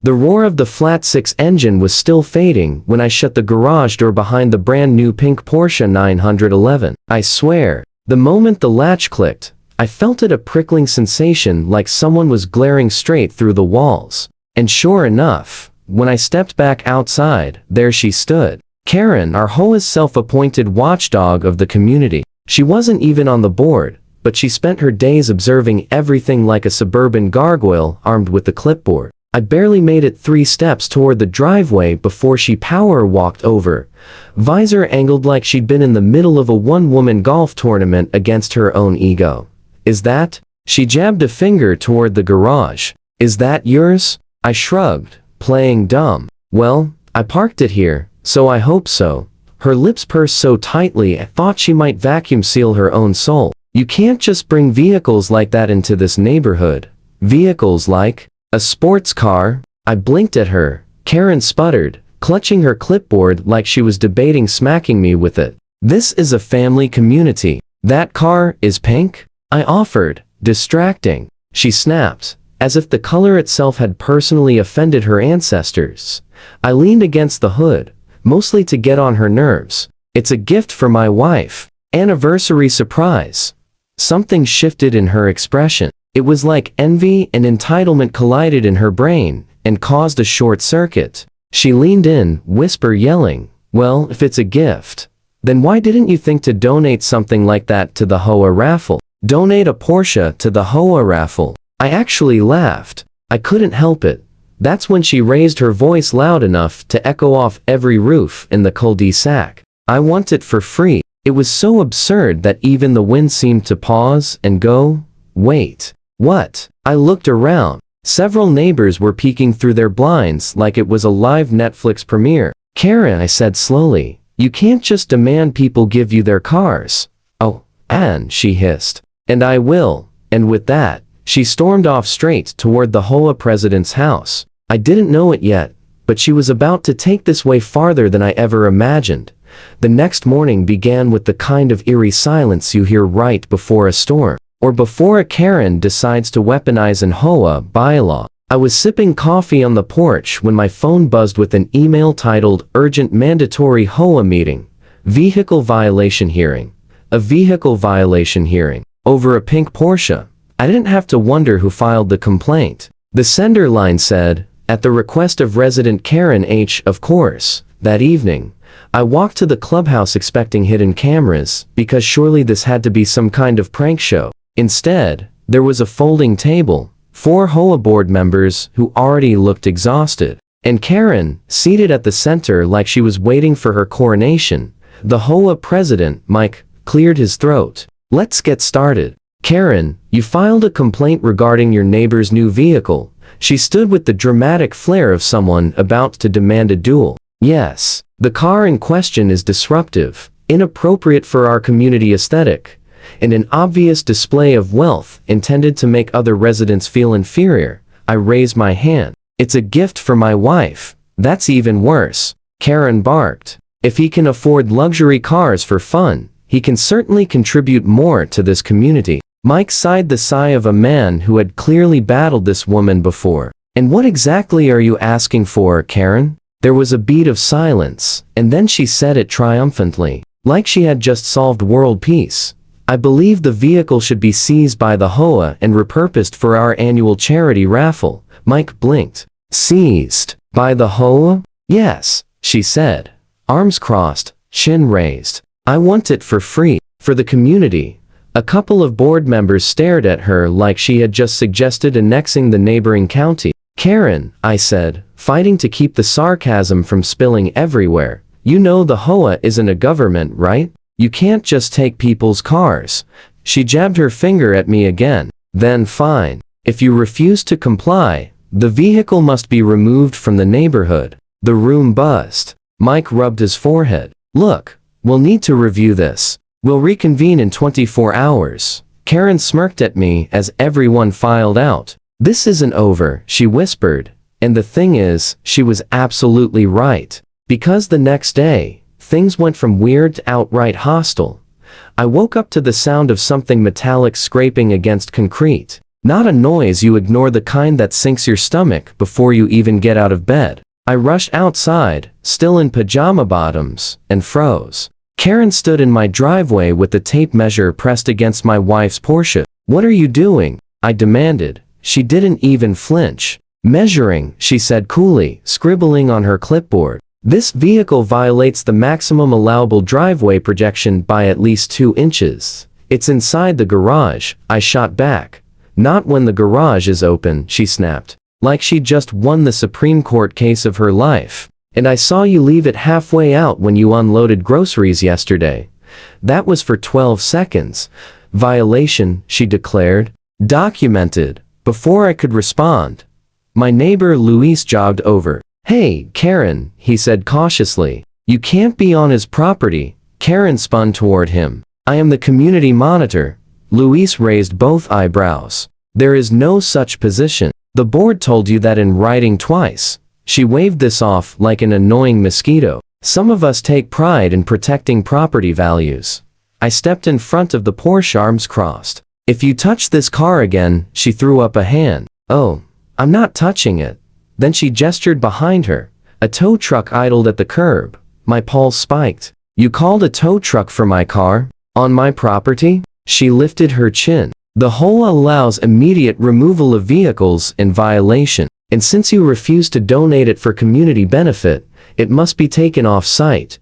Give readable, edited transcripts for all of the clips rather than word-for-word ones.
The roar of the flat-six engine was still fading when I shut the garage door behind the brand-new pink Porsche 911. I swear, the moment the latch clicked, I felt a prickling sensation like someone was glaring straight through the walls. And sure enough, when I stepped back outside, there she stood. Karen, our HOA's self-appointed watchdog of the community. She wasn't even on the board, but she spent her days observing everything like a suburban gargoyle armed with the clipboard. I barely made it 3 steps toward the driveway before she power walked over, visor angled like she'd been in the middle of a one-woman golf tournament against her own ego. Is that? She jabbed a finger toward the garage. Is that yours? I shrugged, playing dumb. Well, I parked it here, so I hope so. Her lips pursed so tightly I thought she might vacuum seal her own soul. You can't just bring vehicles like that into this neighborhood. Vehicles like a sports car? I blinked at her. Karen sputtered, clutching her clipboard like she was debating smacking me with it. This is a family community. That car is pink? I offered, distracting. She snapped, as if the color itself had personally offended her ancestors. I leaned against the hood, mostly to get on her nerves. It's a gift for my wife. Anniversary surprise. Something shifted in her expression. It was like envy and entitlement collided in her brain and caused a short circuit. She leaned in, whisper yelling, "Well, if it's a gift, then why didn't you think to donate something like that to the HOA raffle? Donate a Porsche to the HOA raffle." I actually laughed. I couldn't help it. That's when she raised her voice loud enough to echo off every roof in the cul-de-sac. I want it for free. It was so absurd that even the wind seemed to pause and go, "Wait. What?" I looked around. Several neighbors were peeking through their blinds like it was a live Netflix premiere. "Karen," I said slowly, "you can't just demand people give you their cars." "Oh, Anne," she hissed. "And I will." And with that, she stormed off straight toward the HOA president's house. I didn't know it yet, but she was about to take this way farther than I ever imagined. The next morning began with the kind of eerie silence you hear right before a storm, or before a Karen decides to weaponize an HOA bylaw. I was sipping coffee on the porch when my phone buzzed with an email titled "Urgent Mandatory HOA Meeting. Vehicle Violation Hearing." A vehicle violation hearing. Over a pink Porsche. I didn't have to wonder who filed the complaint. The sender line said, "At the request of resident Karen H." Of course, that evening, I walked to the clubhouse expecting hidden cameras, because surely this had to be some kind of prank show. Instead, there was a folding table, 4 HOA board members who already looked exhausted, and Karen, seated at the center like she was waiting for her coronation. The HOA president, Mike, cleared his throat. "Let's get started. Karen, you filed a complaint regarding your neighbor's new vehicle." She stood with the dramatic flair of someone about to demand a duel. "Yes, the car in question is disruptive, inappropriate for our community aesthetic, and an obvious display of wealth intended to make other residents feel inferior." I raised my hand. "It's a gift for my wife." "That's even worse," Karen barked. "If he can afford luxury cars for fun, he can certainly contribute more to this community." Mike sighed the sigh of a man who had clearly battled this woman before. "And what exactly are you asking for, Karen?" There was a beat of silence, and then she said it triumphantly, like she had just solved world peace. "I believe the vehicle should be seized by the HOA and repurposed for our annual charity raffle." Mike blinked. "Seized by the HOA?" "Yes," she said, arms crossed, chin raised. "I want it for free, for the community." A couple of board members stared at her like she had just suggested annexing the neighboring county. "Karen," I said, fighting to keep the sarcasm from spilling everywhere, "you know the HOA isn't a government, right? You can't just take people's cars." She jabbed her finger at me again. "Then fine. If you refuse to comply, the vehicle must be removed from the neighborhood." The room buzzed. Mike rubbed his forehead. "Look, we'll need to review this. We'll reconvene in 24 hours. Karen smirked at me as everyone filed out. "This isn't over," she whispered. And the thing is, she was absolutely right. Because the next day, things went from weird to outright hostile. I woke up to the sound of something metallic scraping against concrete. Not a noise you ignore, the kind that sinks your stomach before you even get out of bed. I rushed outside, still in pajama bottoms, and froze. Karen stood in my driveway with the tape measure pressed against my wife's Porsche. "What are you doing?" I demanded. She didn't even flinch. "Measuring," she said coolly, scribbling on her clipboard. "This vehicle violates the maximum allowable driveway projection by at least 2 inches. It's inside the garage," I shot back. "Not when the garage is open," she snapped, like she'd just won the Supreme Court case of her life. "And I saw you leave it halfway out when you unloaded groceries yesterday. That was for 12 seconds. Violation," she declared. "Documented." Before I could respond, my neighbor Luis jogged over. "Hey, Karen," he said cautiously. "You can't be on his property." Karen spun toward him. "I am the community monitor." Luis raised both eyebrows. "There is no such position. The board told you that in writing twice." She waved this off like an annoying mosquito. "Some of us take pride in protecting property values." I stepped in front of the Porsche, arms crossed. "If you touch this car again," she threw up a hand. "Oh, I'm not touching it." Then she gestured behind her. A tow truck idled at the curb. My pulse spiked. "You called a tow truck for my car? On my property?" She lifted her chin. "The HOA allows immediate removal of vehicles in violation, and since you refuse to donate it for community benefit, it must be taken off-site."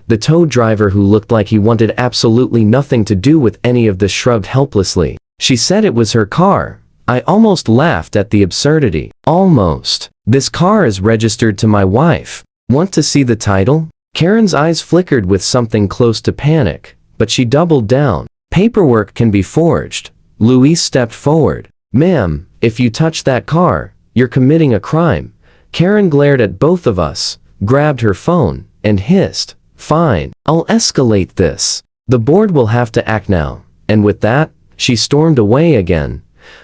The tow driver, who looked like he wanted absolutely nothing to do with any of this, shrugged helplessly. "She said it was her car." I almost laughed at the absurdity. "Almost. This car is registered to my wife. Want to see the title?" Karen's eyes flickered with something close to panic, but she doubled down. "Paperwork can be forged." Luis stepped forward. "Ma'am, if you touch that car, you're committing a crime." Karen glared at both of us, grabbed her phone, and hissed, "Fine, I'll escalate this. The board will have to act now." And with that, she stormed away again,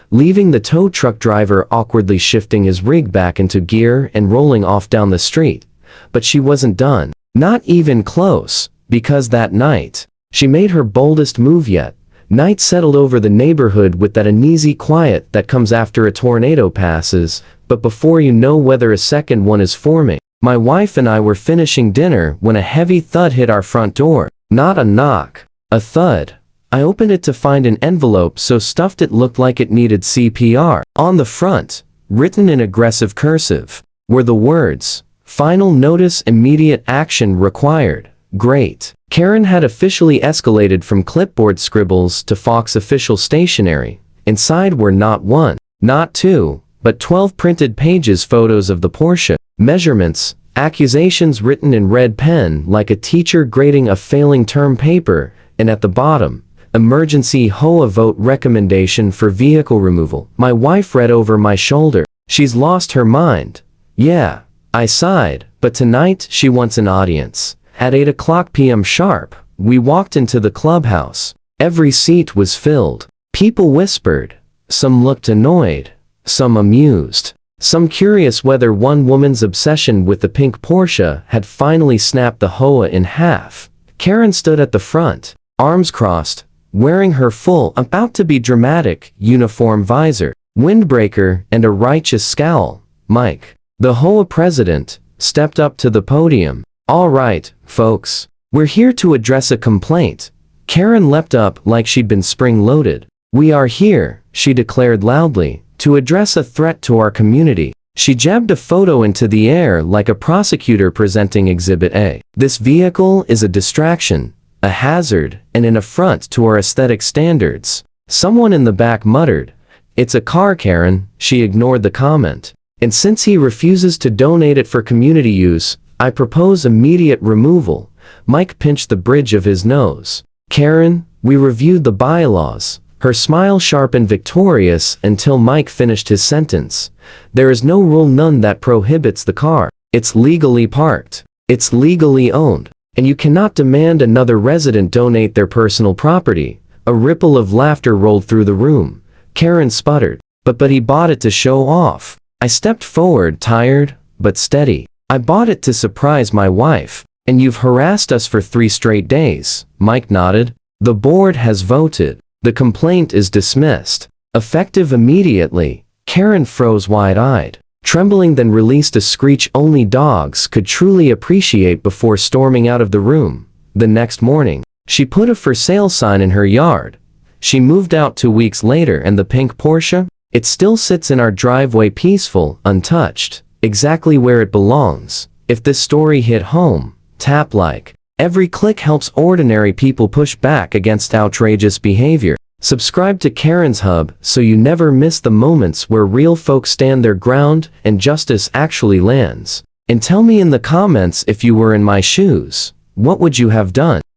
leaving the tow truck driver awkwardly shifting his rig back into gear and rolling off down the street. But she wasn't done. Not even close, because that night, she made her boldest move yet. Night settled over the neighborhood with that uneasy quiet that comes after a tornado passes, but before you know whether a second one is forming. My wife and I were finishing dinner when a heavy thud hit our front door. Not a knock, a thud. I opened it to find an envelope so stuffed it looked like it needed CPR. On the front, written in aggressive cursive, were the words, "Final notice, immediate action required." Great. Karen had officially escalated from clipboard scribbles to Fox official stationery. Inside were not 1, not 2, but 12 printed pages, photos of the Porsche, measurements, accusations written in red pen like a teacher grading a failing term paper, and at the bottom, emergency HOA vote recommendation for vehicle removal. My wife read over my shoulder. "She's lost her mind." "Yeah," I sighed, "but tonight she wants an audience." At 8 p.m. sharp, we walked into the clubhouse. Every seat was filled. People whispered. Some looked annoyed, some amused, some curious whether one woman's obsession with the pink Porsche had finally snapped the HOA in half. Karen stood at the front, arms crossed, wearing her full, about to be dramatic, uniform visor, windbreaker, and a righteous scowl. Mike, the HOA president, stepped up to the podium. "All right, folks. We're here to address a complaint." Karen leapt up like she'd been spring-loaded. "We are here," she declared loudly, "to address a threat to our community." She jabbed a photo into the air like a prosecutor presenting Exhibit A. "This vehicle is a distraction, a hazard, and an affront to our aesthetic standards." Someone in the back muttered, "It's a car, Karen." She ignored the comment. "And since he refuses to donate it for community use, I propose immediate removal." Mike pinched the bridge of his nose. "Karen, we reviewed the bylaws." Her smile sharp and victorious until Mike finished his sentence. "There is no rule, none, that prohibits the car. It's legally parked. It's legally owned. And you cannot demand another resident donate their personal property." A ripple of laughter rolled through the room. Karen sputtered. But he bought it to show off." I stepped forward, tired, but steady. "I bought it to surprise my wife." "And you've harassed us for 3 straight days." Mike nodded. "The board has voted. The complaint is dismissed." Effective immediately, Karen froze wide-eyed, trembling, then released a screech only dogs could truly appreciate before storming out of the room. The next morning, she put a for sale sign in her yard. She moved out 2 weeks later, and the pink Porsche, it still sits in our driveway peaceful, untouched, exactly where it belongs. If this story hit home, tap like. Every click helps ordinary people push back against outrageous behavior. Subscribe to Karen's Hub so you never miss the moments where real folks stand their ground and justice actually lands. And tell me in the comments, if you were in my shoes, what would you have done?